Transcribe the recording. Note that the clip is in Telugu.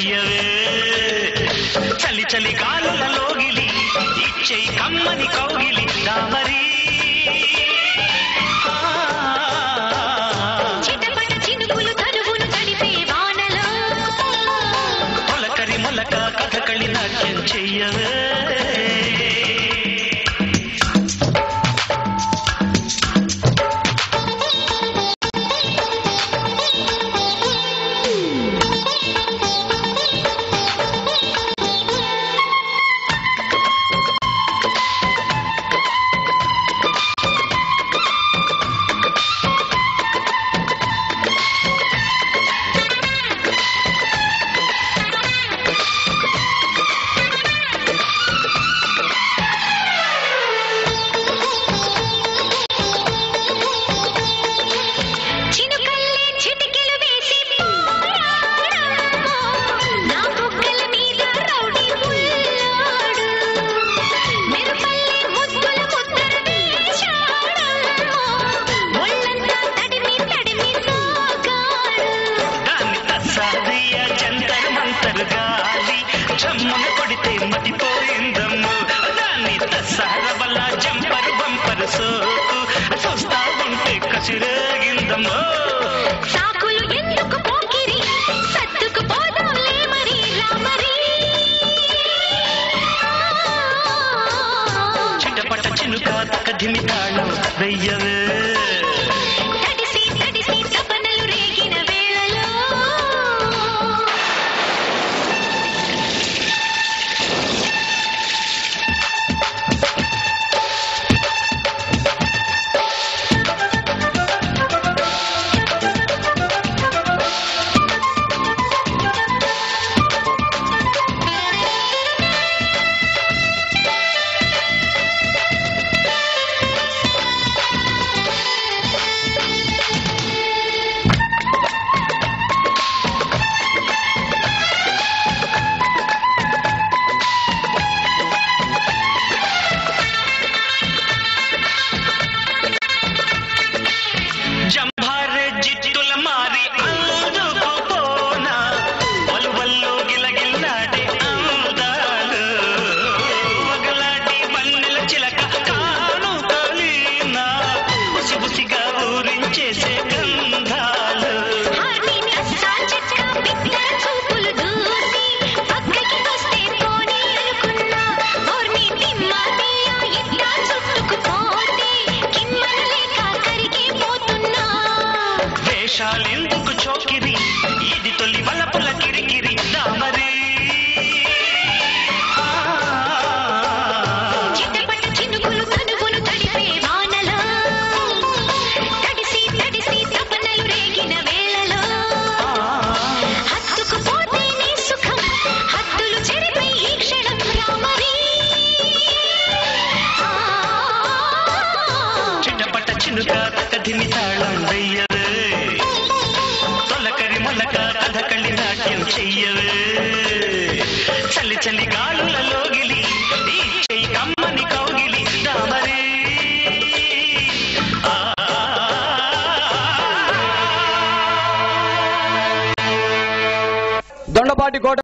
చెయ్యవే చలి చలి గాలులలోగిలి ఇచ్చేయి కమ్మని కౌగిలి దామరి మొలకరి మొలక కథకళి నాట్యం చెయ్యవే జమ్మున కొడితే మతిపోయిందమ్ము దాన్ని దసరవల్ల జంపరు బంపరు సోకు చూస్తా ఉంటే కసిరేగిందమ్మో సాకులు ఎందుకు పోకిరి సత్తుకు పోదాంలే మరి రామరి చిటపట చినుక తకధిమి తాళం వెయ్యవే తడిసి తడిసి తపనలు రేగిన వేళలో జంభారె జిత్తుల మారి అందుకుపోనా వల్వల్లో గిలగిల్లాడే అందాలు వగలాడి వన్నెల చిలక కానుకలీనా బుసి బుసిగా ఊరించేసే గంధాలు హాని నస్సా చెక్క బిత్తర చూపులు దూసి పక్కకి వస్తే పోనీ అనుకున్నా ఓర్ని తిమ్మాతియా ఇట్లా చుట్టుకుపోతే కిమ్మనలేక కరిగిపోతున్నా వేషాలెందుకు చోకిరి ఇది తొలి వలపుల కిరికిరి దామరి చిటపట చినుకులు కనుగులు తడిపే వానలో తడిసి తడిసి తపనలు రేగిన వేళలో హత్తుకుపోతేనే సుఖం హద్దులు చెరిపై ఈ క్షణం రామరి చిటపట చినుక తకధిమి తాళం వెయ్యవే తొలకరి మొలక కథకళి నాట్యం చెయ్యవే చలి చలి గాలులలోగిలి ఈ చెయ్యి కమ్మని కౌగిలి దామరి దొండపాటి కోట